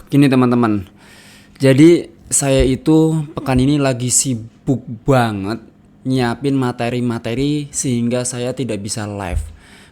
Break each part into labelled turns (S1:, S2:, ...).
S1: Gini teman-teman. Jadi saya itu pekan ini lagi sibuk banget nyiapin materi-materi sehingga saya tidak bisa live.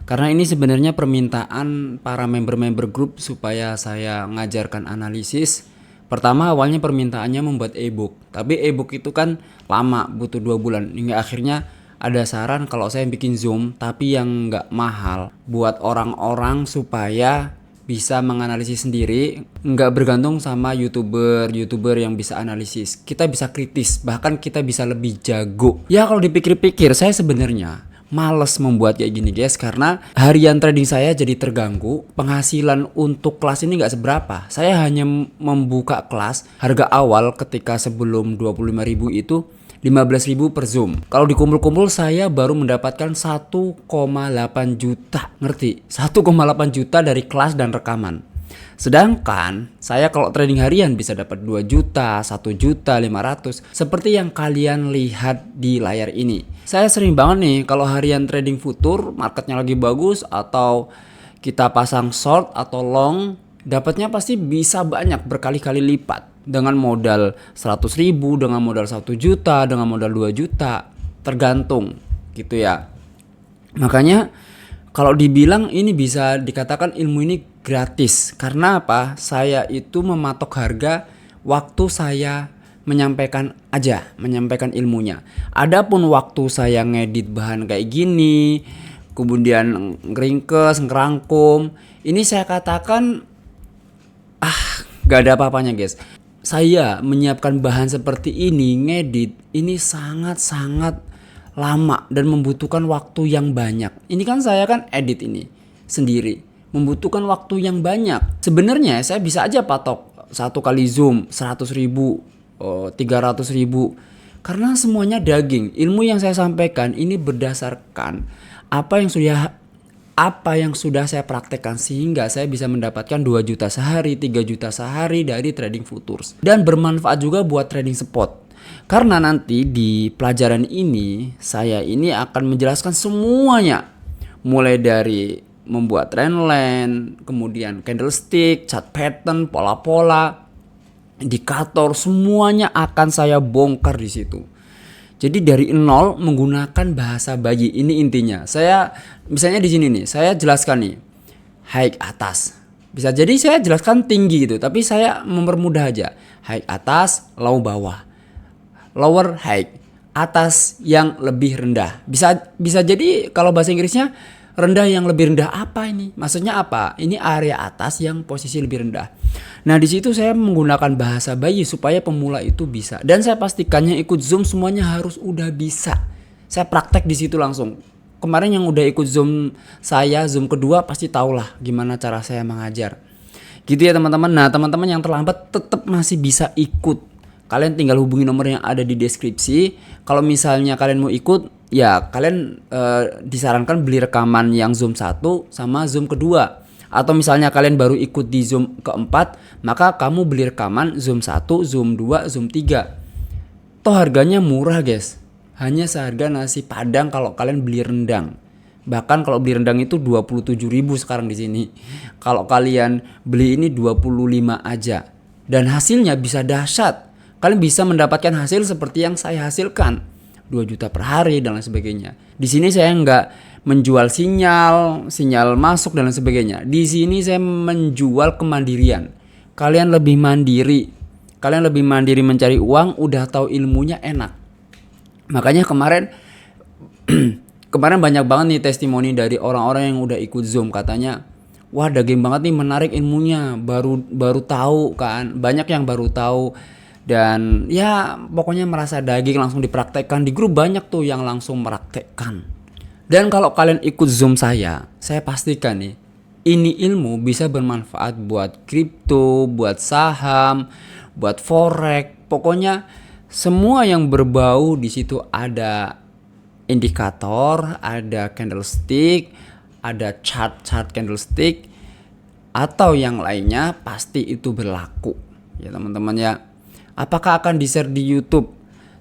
S1: Karena ini sebenarnya permintaan para member-member grup supaya saya ngajarkan analisis. Pertama awalnya permintaannya membuat e-book. Tapi e-book itu kan lama, butuh 2 bulan. Hingga akhirnya ada saran kalau saya bikin Zoom tapi yang nggak mahal buat orang-orang supaya bisa menganalisis sendiri, nggak bergantung sama youtuber yang bisa analisis. Kita bisa kritis, bahkan kita bisa lebih jago. Ya kalau dipikir-pikir saya sebenarnya males membuat kayak gini guys, karena harian trading saya jadi terganggu. Penghasilan untuk kelas ini nggak seberapa. Saya hanya membuka kelas harga awal ketika sebelum 25.000 itu 15.000 per Zoom. Kalau dikumpul-kumpul saya baru mendapatkan 1,8 juta. Ngerti? 1,8 juta dari kelas dan rekaman. Sedangkan saya kalau trading harian bisa dapat 2 juta, 1 juta 500 seperti yang kalian lihat di layar ini. Saya sering banget nih kalau harian trading futur, marketnya lagi bagus atau kita pasang short atau long, dapatnya pasti bisa banyak berkali-kali lipat. Dengan modal 100.000, dengan modal 1 juta, dengan modal 2 juta, tergantung gitu ya. Makanya kalau dibilang ini bisa dikatakan ilmu ini gratis. Karena apa? Saya itu mematok harga waktu saya menyampaikan aja, menyampaikan ilmunya. Adapun waktu saya ngedit bahan kayak gini, kemudian ngeringkes, ngerangkum, ini saya katakan gak ada apa-apanya guys. Saya menyiapkan bahan seperti ini, ngedit, ini sangat-sangat lama dan membutuhkan waktu yang banyak. Ini kan saya kan edit ini sendiri, membutuhkan waktu yang banyak. Sebenarnya saya bisa aja patok satu kali Zoom 100.000, 300.000. Karena semuanya daging. Ilmu yang saya sampaikan ini berdasarkan apa yang sudah saya praktekkan, sehingga saya bisa mendapatkan 2 juta sehari, 3 juta sehari dari trading futures. Dan bermanfaat juga buat trading spot. Karena nanti di pelajaran ini saya ini akan menjelaskan semuanya. Mulai dari membuat trendline, kemudian candlestick, chart pattern, pola-pola, indikator, semuanya akan saya bongkar di situ. Jadi dari nol menggunakan bahasa bayi, ini intinya. Saya misalnya di sini nih, saya jelaskan nih high atas. Bisa jadi saya jelaskan tinggi gitu, tapi saya mempermudah aja. High atas, low bawah. Lower high, atas yang lebih rendah. Bisa jadi kalau bahasa Inggrisnya rendah yang lebih rendah. Apa ini? Maksudnya apa? Ini area atas yang posisi lebih rendah. Nah di situ saya menggunakan bahasa bayi supaya pemula itu bisa. Dan saya pastikannya ikut Zoom semuanya harus udah bisa. Saya praktek di situ langsung. Kemarin yang udah ikut Zoom saya, Zoom kedua pasti tahulah gimana cara saya mengajar. Gitu ya teman-teman. Nah teman-teman yang terlambat tetap masih bisa ikut. Kalian tinggal hubungi nomor yang ada di deskripsi. Kalau misalnya kalian mau ikut, ya kalian disarankan beli rekaman yang Zoom 1 sama Zoom kedua. Atau misalnya kalian baru ikut di Zoom keempat, maka kamu beli rekaman Zoom 1, Zoom 2, Zoom 3. Toh harganya murah guys. Hanya seharga nasi padang kalau kalian beli rendang. Bahkan kalau beli rendang itu 27.000 sekarang di sini. Kalau kalian beli ini 25 aja. Dan hasilnya bisa dahsyat. Kalian bisa mendapatkan hasil seperti yang saya hasilkan, 2 juta per hari dan lain sebagainya. Di sini saya nggak menjual sinyal masuk dan lain sebagainya. Di sini saya menjual kemandirian. Kalian lebih mandiri mencari uang, udah tahu ilmunya enak. Makanya kemarin banyak banget nih testimoni dari orang-orang yang udah ikut Zoom, katanya, wah daging banget nih, menarik ilmunya, baru tahu kan, banyak yang baru tahu. Dan ya pokoknya merasa daging, langsung dipraktekkan. Di grup banyak tuh yang langsung meraktekkan. Dan kalau kalian ikut Zoom saya pastikan nih, ini ilmu bisa bermanfaat buat kripto, buat saham, buat forex. Pokoknya semua yang berbau di situ, ada indikator, ada candlestick, ada chart candlestick atau yang lainnya, pasti itu berlaku. Ya teman-teman ya. Apakah akan di-share di YouTube?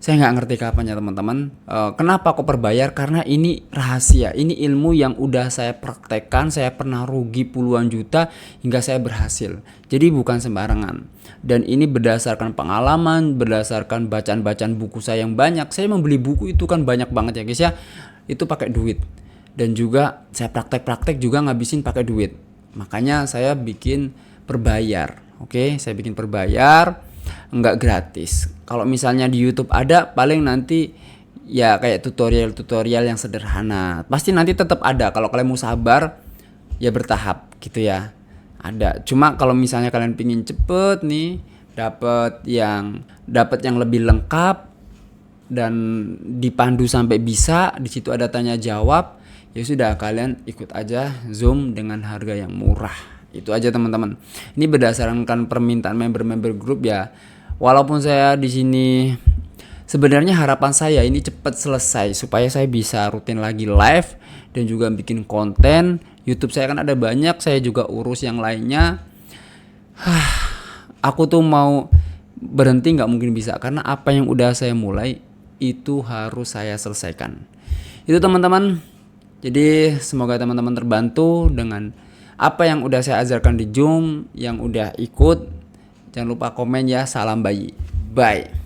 S1: Saya nggak ngerti kapan ya teman-teman. Kenapa kok berbayar? Karena ini rahasia. Ini ilmu yang udah saya praktekkan. Saya pernah rugi puluhan juta hingga saya berhasil. Jadi bukan sembarangan. Dan ini berdasarkan pengalaman, berdasarkan bacaan-bacaan buku saya yang banyak. Saya membeli buku itu kan banyak banget ya guys ya. Itu pakai duit. Dan juga saya praktek-praktek juga ngabisin pakai duit. Makanya saya bikin berbayar. Oke, saya bikin berbayar, nggak gratis. Kalau misalnya di YouTube ada, paling nanti ya kayak tutorial-tutorial yang sederhana. Pasti nanti tetap ada. Kalau kalian mau sabar, ya bertahap gitu ya. Ada. Cuma kalau misalnya kalian pingin cepet nih, dapat yang lebih lengkap dan dipandu sampai bisa, di situ ada tanya jawab, ya sudah kalian ikut aja Zoom dengan harga yang murah. Itu aja teman-teman. Ini berdasarkan permintaan member-member grup ya. Walaupun saya di sini sebenarnya harapan saya ini cepat selesai supaya saya bisa rutin lagi live dan juga bikin konten. YouTube saya kan ada banyak, saya juga urus yang lainnya. Aku tuh mau berhenti nggak mungkin bisa, karena apa yang udah saya mulai itu harus saya selesaikan. Itu teman-teman. Jadi semoga teman-teman terbantu dengan apa yang udah saya ajarkan di Zoom. Yang udah ikut, jangan lupa komen ya. Salam bayi. Bye.